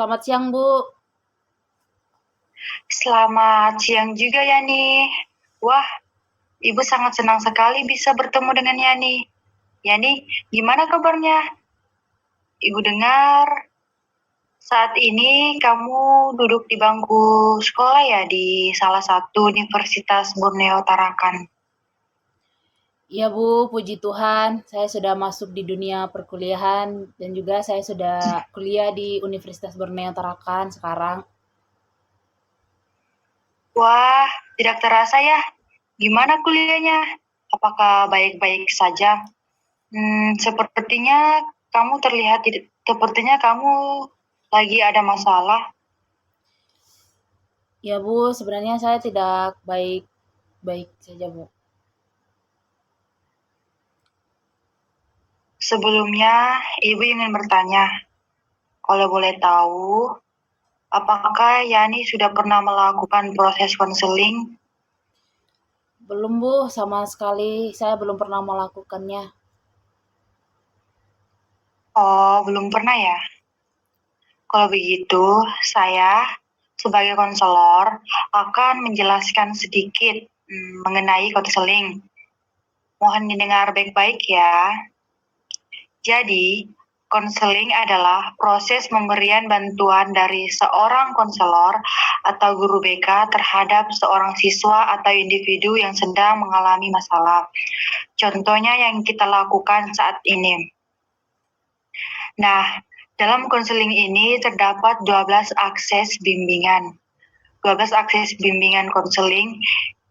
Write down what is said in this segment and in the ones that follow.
Selamat siang, Bu. Selamat siang juga Yani. Wah, Ibu sangat senang sekali bisa bertemu dengan Yani. Yani, gimana kabarnya? Ibu dengar saat ini kamu duduk di bangku sekolah ya di salah satu Universitas Borneo Tarakan. Iya, Bu, puji Tuhan, saya sudah masuk di dunia perkuliahan dan juga saya sudah kuliah di Universitas Borneo Tarakan sekarang. Wah, tidak terasa ya. Gimana kuliahnya? Apakah baik-baik saja? Sepertinya kamu lagi ada masalah. Ya, Bu, sebenarnya saya tidak baik-baik saja, Bu. Sebelumnya, Ibu ingin bertanya, kalau boleh tahu, apakah Yani sudah pernah melakukan proses konseling? Belum, Bu, sama sekali saya belum pernah melakukannya. Oh, belum pernah ya? Kalau begitu, saya sebagai konselor akan menjelaskan sedikit mengenai konseling. Mohon didengar baik-baik ya. Jadi, konseling adalah proses pemberian bantuan dari seorang konselor atau guru BK terhadap seorang siswa atau individu yang sedang mengalami masalah. Contohnya yang kita lakukan saat ini. Nah, dalam konseling ini terdapat 12 akses bimbingan. 12 akses bimbingan konseling.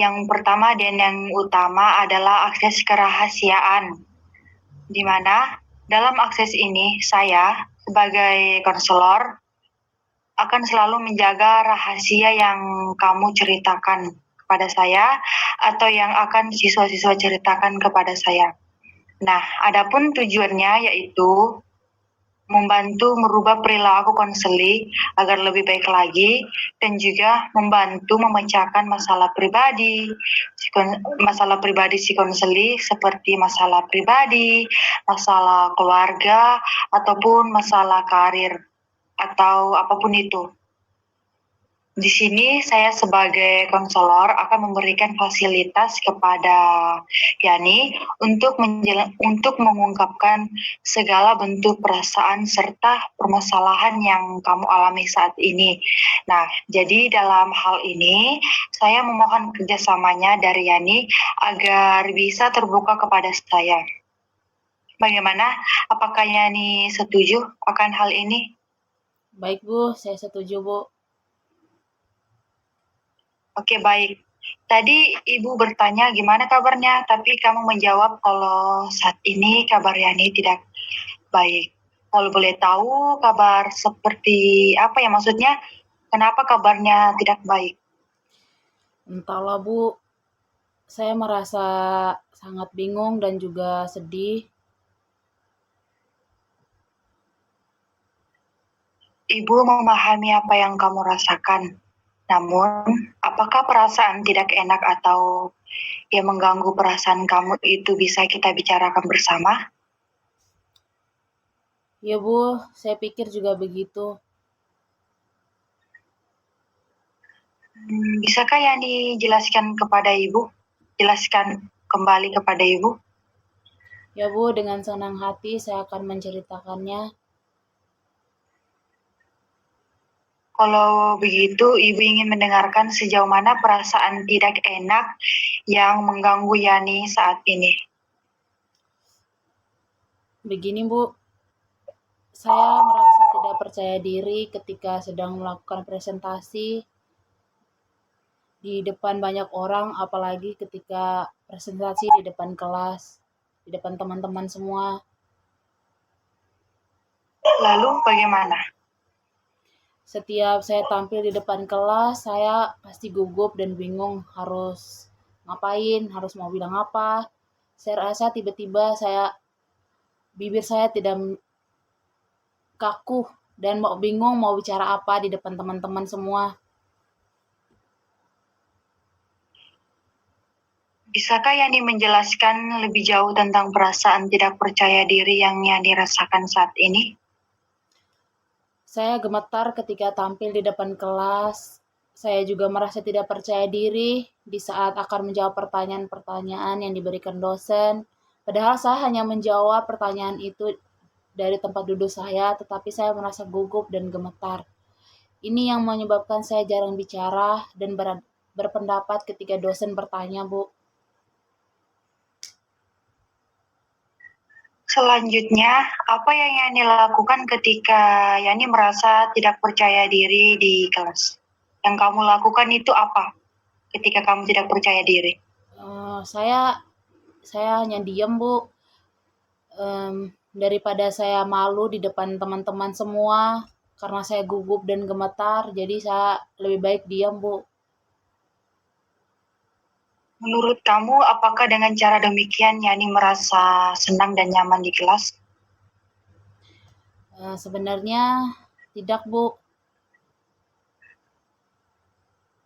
Yang pertama dan yang utama adalah akses kerahasiaan, di mana dalam akses ini saya sebagai konselor akan selalu menjaga rahasia yang kamu ceritakan kepada saya atau yang akan siswa-siswa ceritakan kepada saya. Nah, adapun tujuannya yaitu membantu merubah perilaku konseli agar lebih baik lagi dan juga membantu memecahkan masalah pribadi si konseli seperti masalah pribadi, masalah keluarga, ataupun masalah karir atau apapun itu. Di sini saya sebagai konselor akan memberikan fasilitas kepada Yani untuk mengungkapkan segala bentuk perasaan serta permasalahan yang kamu alami saat ini. Nah, jadi dalam hal ini saya memohon kerjasamanya dari Yani agar bisa terbuka kepada saya. Bagaimana? Apakah Yani setuju akan hal ini? Baik, Bu, saya setuju, Bu. Oke, baik. Tadi Ibu bertanya gimana kabarnya, tapi kamu menjawab kalau saat ini kabar Yani tidak baik. Kalau boleh tahu kabar seperti apa ya, maksudnya kenapa kabarnya tidak baik? Entahlah, Bu, saya merasa sangat bingung dan juga sedih. Ibu memahami apa yang kamu rasakan. Namun, apakah perasaan tidak enak atau yang mengganggu perasaan kamu itu bisa kita bicarakan bersama? Ya, Bu, saya pikir juga begitu. Bisakah Yani jelaskan kepada Ibu? Jelaskan kembali kepada Ibu. Ya, Bu, dengan senang hati saya akan menceritakannya. Kalau begitu, Ibu ingin mendengarkan sejauh mana perasaan tidak enak yang mengganggu Yani saat ini. Begini, Bu, saya merasa tidak percaya diri ketika sedang melakukan presentasi di depan banyak orang, apalagi ketika presentasi di depan kelas, di depan teman-teman semua. Lalu bagaimana? Setiap saya tampil di depan kelas, saya pasti gugup dan bingung harus ngapain, harus mau bilang apa. Saya rasa tiba-tiba bibir saya tidak kaku dan mau bingung mau bicara apa di depan teman-teman semua. Bisakah Yani menjelaskan lebih jauh tentang perasaan tidak percaya diri yang Yani rasakan saat ini? Saya gemetar ketika tampil di depan kelas. Saya juga merasa tidak percaya diri di saat akan menjawab pertanyaan-pertanyaan yang diberikan dosen. Padahal saya hanya menjawab pertanyaan itu dari tempat duduk saya, tetapi saya merasa gugup dan gemetar. Ini yang menyebabkan saya jarang bicara dan berpendapat ketika dosen bertanya, Bu. Selanjutnya, apa yang Yani lakukan ketika Yani merasa tidak percaya diri di kelas? Yang kamu lakukan itu apa ketika kamu tidak percaya diri? Saya hanya diam, Bu. Daripada saya malu di depan teman-teman semua karena saya gugup dan gemetar, jadi saya lebih baik diam, Bu. Menurut kamu, apakah dengan cara demikian Yani merasa senang dan nyaman di kelas? Sebenarnya tidak, Bu.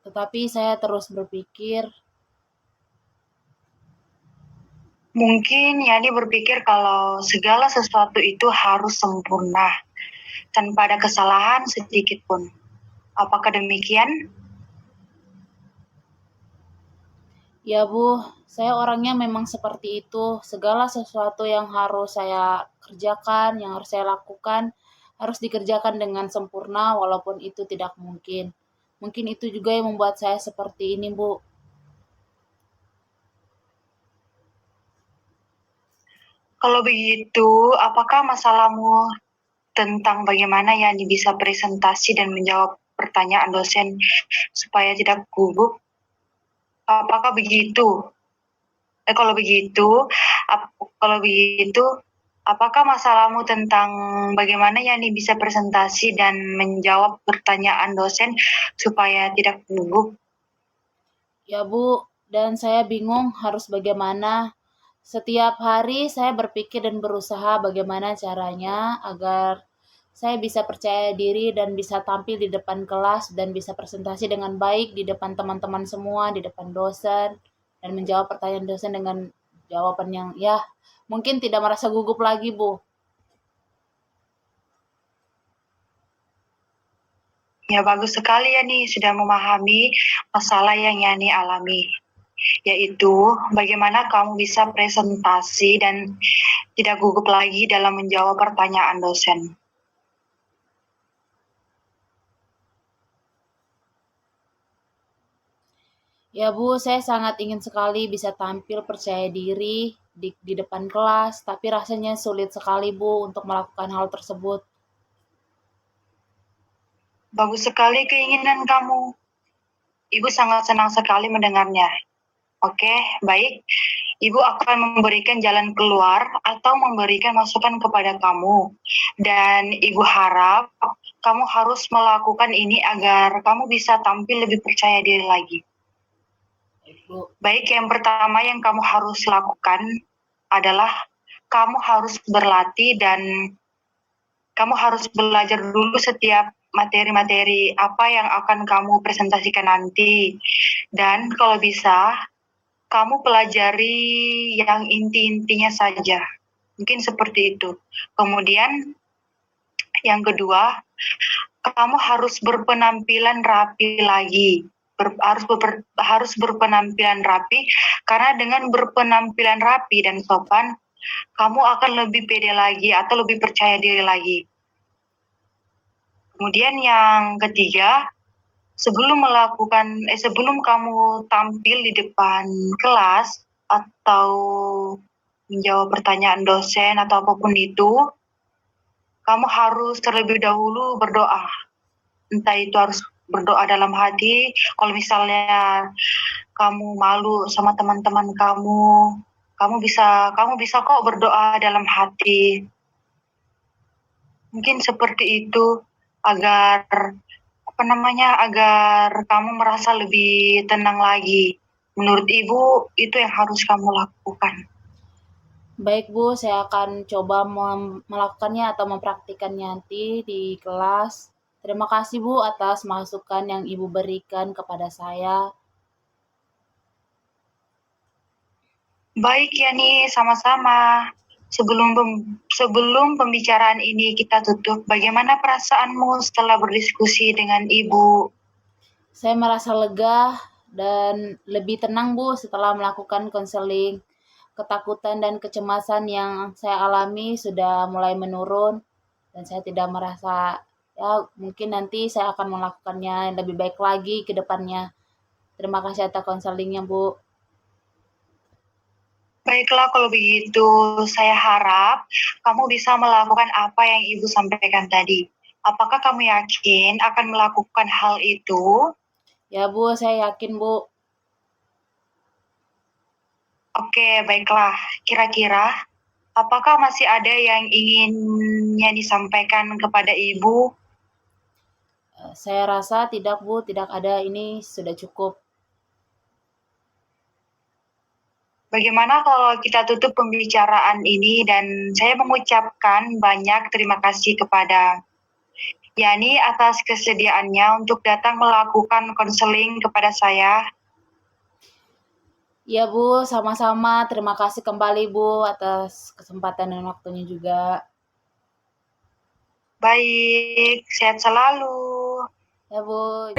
Tetapi saya terus berpikir, Mungkin Yani berpikir kalau segala sesuatu itu harus sempurna, tanpa ada kesalahan sedikit pun. Apakah demikian? ya Bu, saya orangnya memang seperti itu. Segala sesuatu yang harus saya kerjakan, yang harus saya lakukan, harus dikerjakan dengan sempurna walaupun itu tidak mungkin. Mungkin itu juga yang membuat saya seperti ini, Bu. Kalau begitu, apakah masalahmu tentang bagaimana Yani bisa presentasi dan menjawab pertanyaan dosen supaya tidak gugup? Apakah begitu? Kalau begitu, kalau begitu, apakah masalahmu tentang bagaimana Yani bisa presentasi dan menjawab pertanyaan dosen supaya tidak gugup? Ya Bu, dan saya bingung harus bagaimana. Setiap hari saya berpikir dan berusaha bagaimana caranya agar saya bisa percaya diri dan bisa tampil di depan kelas dan bisa presentasi dengan baik di depan teman-teman semua, di depan dosen, dan menjawab pertanyaan dosen dengan jawaban yang ya mungkin tidak merasa gugup lagi, Bu. Ya, bagus sekali ya nih sudah memahami masalah yang Yani alami, yaitu bagaimana kamu bisa presentasi dan tidak gugup lagi dalam menjawab pertanyaan dosen. Ya Bu, saya sangat ingin sekali bisa tampil percaya diri di depan kelas, tapi rasanya sulit sekali Bu untuk melakukan hal tersebut. Bagus sekali keinginan kamu. Ibu sangat senang sekali mendengarnya. Oke, baik. Ibu akan memberikan jalan keluar atau memberikan masukan kepada kamu. Dan Ibu harap kamu harus melakukan ini agar kamu bisa tampil lebih percaya diri lagi. Bu. Baik, yang pertama yang kamu harus lakukan adalah kamu harus berlatih dan kamu harus belajar dulu setiap materi-materi apa yang akan kamu presentasikan nanti. Dan kalau bisa, kamu pelajari yang inti-intinya saja. Mungkin seperti itu. Kemudian yang kedua, kamu harus berpenampilan rapi lagi. Harus berpenampilan rapi, karena dengan berpenampilan rapi dan sopan, kamu akan lebih pede lagi atau lebih percaya diri lagi. Kemudian yang ketiga, sebelum kamu tampil di depan kelas atau menjawab pertanyaan dosen atau apapun itu, kamu harus terlebih dahulu berdoa. Entah itu harus berdoa dalam hati, kalau misalnya kamu malu sama teman-teman kamu bisa kok berdoa dalam hati. Mungkin seperti itu agar agar kamu merasa lebih tenang lagi. Menurut Ibu, itu yang harus kamu lakukan. Baik Bu, saya akan coba melakukannya atau mempraktikkannya nanti di kelas. Terima kasih Bu atas masukan yang Ibu berikan kepada saya. Baik ya nih, sama-sama. Sebelum pembicaraan ini kita tutup, bagaimana perasaanmu setelah berdiskusi dengan Ibu? Saya merasa lega dan lebih tenang Bu setelah melakukan konseling. Ketakutan dan kecemasan yang saya alami sudah mulai menurun dan saya tidak merasa ya mungkin nanti saya akan melakukannya lebih baik lagi ke depannya. Terima kasih atas konselingnya Bu. Baiklah kalau begitu, saya harap kamu bisa melakukan apa yang Ibu sampaikan tadi. Apakah kamu yakin akan melakukan hal itu? Ya Bu, saya yakin Bu. Oke, baiklah. Kira-kira, apakah masih ada yang inginnya disampaikan kepada Ibu? Saya rasa tidak Bu, tidak ada, ini sudah cukup. Bagaimana kalau kita tutup pembicaraan ini dan saya mengucapkan banyak terima kasih kepada Yani atas kesediaannya untuk datang melakukan konseling kepada saya. Ya Bu, sama-sama. Terima kasih kembali Bu atas kesempatan dan waktunya juga. Baik, sehat selalu. Ya Bu.